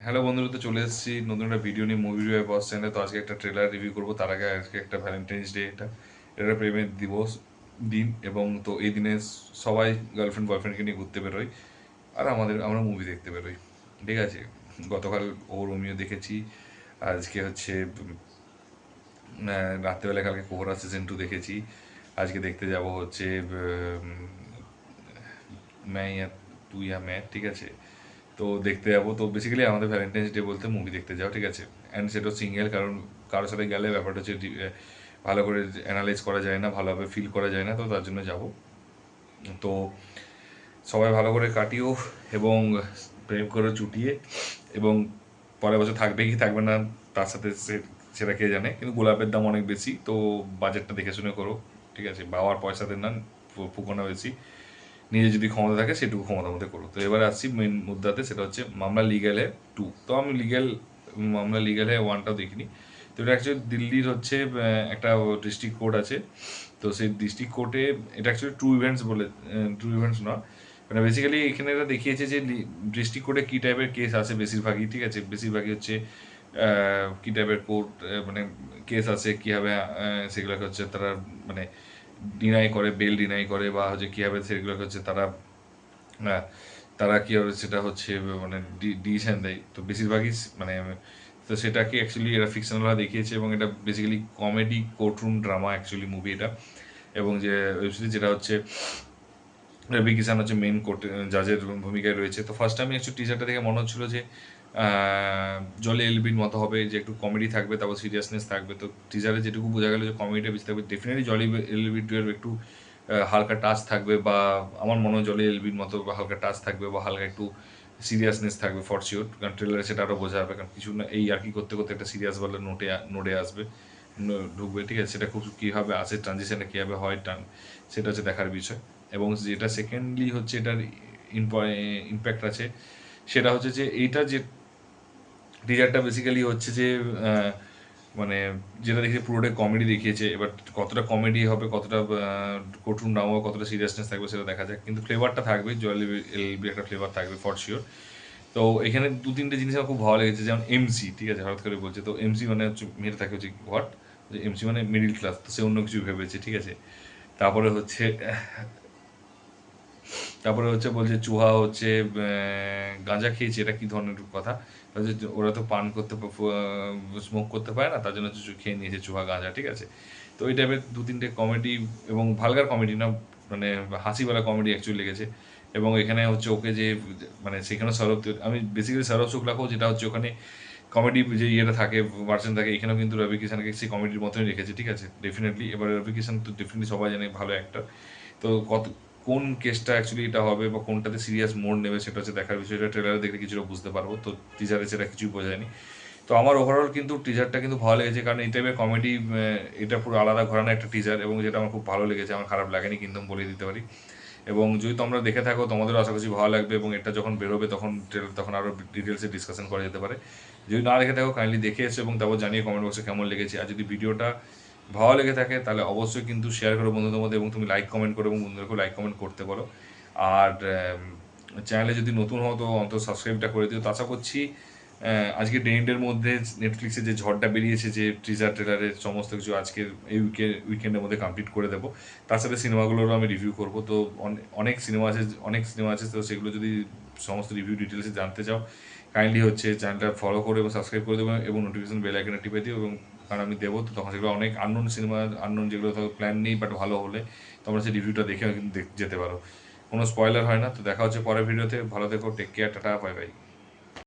Hello বন্ধুরা, তো চলে এসেছি নতুন একটা ভিডিও নিয়ে মুভি রিভিউ বস চ্যানেলে। তো আজকে একটা ট্রেলার রিভিউ করবো। তার আগে আজকে একটা ভ্যালেন্টাইন্স ডে, এটা প্রেমের দিবস দিন। এবং তো এই দিনে সবাই গার্লফ্রেন্ড বয়ফ্রেন্ডকে নিয়ে ঘুরতে বেরোয়, আর আমরা মুভি দেখতে বেরোই। ঠিক আছে, গতকাল ও রোমিও দেখেছি, আজকে হচ্ছে রাত্রেবেলা কালকে কোহরা সিজন 2 দেখেছি, আজকে দেখতে যাব হচ্ছে ম্যায় ইয়া তুই ইয়া ম্যায়। ঠিক আছে, তো দেখতে যাবো। তো বেসিক্যালি আমাদের ভ্যালেন্টাইন্স ডে বলতে মুভি দেখতে যাও, ঠিক আছে। অ্যান্ড সেটা সিঙ্গেল, কারণ কারোর সাথে গেলে ব্যাপারটা হচ্ছে ভালো করে অ্যানালাইজ করা যায় না, ভালোভাবে ফিল করা যায় না, তো তার জন্য যাব। তো সবাই ভালো করে কাটিও, এবং প্রেম করে চুটিয়ে, এবং পরের বছর থাকবে কি থাকবে না তার সাথে সেটা কে জানে। কিন্তু গোলাপের দাম অনেক বেশি, তো বাজেটটা দেখে শুনে করো, ঠিক আছে। বাবার পয়সা দেন না, ফুকোনা বেশি। নিজে যদি ক্ষমতা থাকে সেটুকু ক্ষমতার মধ্যে করো। তো এবারে আসছি মেন মুদ্রাতে, সেটা হচ্ছে মামলা লিগ্যাল 2। তো আমি মামলা লিগ্যাল 1টাও দেখিনি। তো এটা অ্যাকচুয়ালি দিল্লির হচ্ছে একটা ডিস্ট্রিক্ট কোর্ট আছে। তো সেই ডিস্ট্রিক্ট কোর্টে এটা অ্যাকচুয়ালি ট্রু ইভেন্টস না, মানে বেসিক্যালি এখানে এটা দেখিয়েছে যে ডিস্ট্রিক্ট কোর্টে কী টাইপের কেস আছে বেশিরভাগই, ঠিক আছে। বেশিরভাগই হচ্ছে কী টাইপের কোর্ট, মানে কেস আছে কীভাবে সেগুলোকে হচ্ছে তারা মানে ডিনাই করে, বেল ডিনাই করে, বা হচ্ছে কীভাবে সেগুলোকে হচ্ছে তারা তারা কীভাবে সেটা হচ্ছে মানে ডিসিশন দেয়। তো বেশিরভাগই মানে তো সেটাকে অ্যাকচুয়ালি এরা ফিকশনালভাবে দেখিয়েছে, এবং এটা basically comedy courtroom drama actually movie এটা। এবং যে ওয়েব সিরিজ যেটা হচ্ছে রবি কিষান হচ্ছে মেন কোর্ট জাজের ভূমিকায় রয়েছে। তো ফার্স্ট আমি একটু টিজারটা দেখে মনে হচ্ছিলো যে জলি এলবির মতো হবে, যে একটু কমেডি থাকবে, তারপর সিরিয়াসনেস থাকবে। তো টিজারে যেটুকু বোঝা গেল যে কমেডিটা বেশি থাকবে। ডেফিনেটলি জলি এলবির একটু হালকা টাচ থাকবে, বা আমার মনে হয় জলি এলবির মতো হালকা টাচ থাকবে, বা হালকা একটু সিরিয়াসনেস থাকবে ফর শিওর। কারণ ট্রেলারে সেটা আরও বোঝা যাবে, কারণ কিছু না এই আর কি করতে করতে একটা সিরিয়াস বলে নোটে আসবে, ঢুকবে, ঠিক আছে। সেটা খুব কীভাবে আসে, ট্রানজিশনটা কীভাবে হয়, সেটা হচ্ছে দেখার বিষয়। এবং যেটা সেকেন্ডলি হচ্ছে এটার ইম্প্যাক্ট আছে, সেটা হচ্ছে যে এইটা যে টিজারটা বেসিক্যালি হচ্ছে যে মানে যেটা দেখে পুরোটাই কমেডি দেখিয়েছে। এবার কতটা কমেডি হবে, কতটা কঠোর নাম হবে, কতটা সিরিয়াসনেস থাকবে সেটা দেখা যাক। কিন্তু ফ্লেভারটা থাকবে, জয়েল এলবি একটা ফ্লেভার থাকবে ফর শিওর। তো এখানে দু তিনটে জিনিস আমার খুব ভালো লেগেছে, যেমন এমসি, ঠিক আছে, হঠাৎ করে বলছে। তো এমসি মানে হচ্ছে মেয়েটা থাকে হচ্ছে হোয়াট, এমসি মানে মিডিল ক্লাস, তো সে অন্য কিছু ভেবেছে, ঠিক আছে। তারপরে হচ্ছে বলছে চুহা হচ্ছে গাঁজা খেয়েছে, এটা কি ধরনের কথা। হচ্ছে ওরা তো পান করতে স্মোক করতে পারে না, তার জন্য হচ্ছে খেয়ে নিয়েছে চুহা গাঁজা, ঠিক আছে। তো এই টাইপের দু তিনটে কমেডি, এবং ভালগার কমেডি না, মানে হাসিওয়ালা কমেডি অ্যাকচুয়ালি লেগেছে। এবং এখানে হচ্ছে ওকে যে মানে সেখানে আমি বেসিক্যালি সৌরভ শুক্লাকেও, যেটা হচ্ছে ওখানে কমেডি যে ইয়েটা থাকে, ভার্সন থাকে, এখানেও কিন্তু রবি কিষানকে সেই কমেডির মতনই রেখেছে, ঠিক আছে। ডেফিনেটলি এবার রবি কিষান তো ডেফিনেটলি সবাই জানে ভালো অ্যাক্টর। তো কোন কেসটা অ্যাকচুয়ালি এটা হবে, বা কোনটাতে সিরিয়াস মোড় নেবে, সেটা হচ্ছে দেখার বিষয়। এটা ট্রেলারে দেখলে কিছুটা বুঝতে পারবো, তো টিজারে সেটা কিছুই বোঝা যায়নি। তো আমার ওভারঅল কিন্তু টিজারটা কিন্তু ভালো লেগেছে, কারণ এই টাইপের কমেডি, এটা পুরো আলাদা ঘরানা একটা টিজার, এবং যেটা আমার খুব ভালো লেগেছে, আমার খারাপ লাগেনি কিন্তু আমি বলে দিতে পারি। এবং যদি তোমরা দেখে থাকো তোমাদেরও আশা করছি ভালো লাগবে, এবং এটা যখন বেরোবে তখন আরও ডিটেলসে ডিসকাশন করা যেতে পারে। যদি না দেখে থাকো কাইন্ডলি দেখে এসো, এবং তারপর জানিয়ে কমেন্ট বক্সে কেমন লেগেছে। আর যদি ভিডিওটা ভালো লেগে থাকে তাহলে অবশ্যই কিন্তু শেয়ার করো বন্ধুদের মধ্যে, এবং তুমি লাইক কমেন্ট করো, এবং বন্ধুদেরকেও লাইক কমেন্ট করতে বলো। আর চ্যানেলে যদি নতুন হও তো অন্তত সাবস্ক্রাইবটা করে দিও। তো আশা করছি আজকে ডের মধ্যে নেটফ্লিক্সে যে ঝড়টা বেরিয়েছে, যে ট্রেলারের সমস্ত কিছু আজকের এই উইকেন্ডের মধ্যে কমপ্লিট করে দেবো। তার সাথে সিনেমাগুলোরও আমি রিভিউ করবো। তো অনেক সিনেমা আছে, তো সেগুলো যদি সমস্ত রিভিউ ডিটেলসে জানতে চাও, কাইন্ডলি হচ্ছে চ্যানেলটা ফলো করে এবং সাবস্ক্রাইব করে দেবো, এবং নোটিফিকেশন বেল আইকনে টিপে দিও। এবং কারণ আমি দেবো, তো তখন সেগুলো অনেক আননোন যেগুলো প্ল্যান নেই বাট ভালো হলে তোমরা সেই রিভিউটা দেখে কিন্তু যেতে পারো। কোনো স্পয়লার হয় না। তো দেখা হচ্ছে পরের ভিডিওতে। ভালো থেকো, টেক কেয়ার, টাটা, বাই বাই।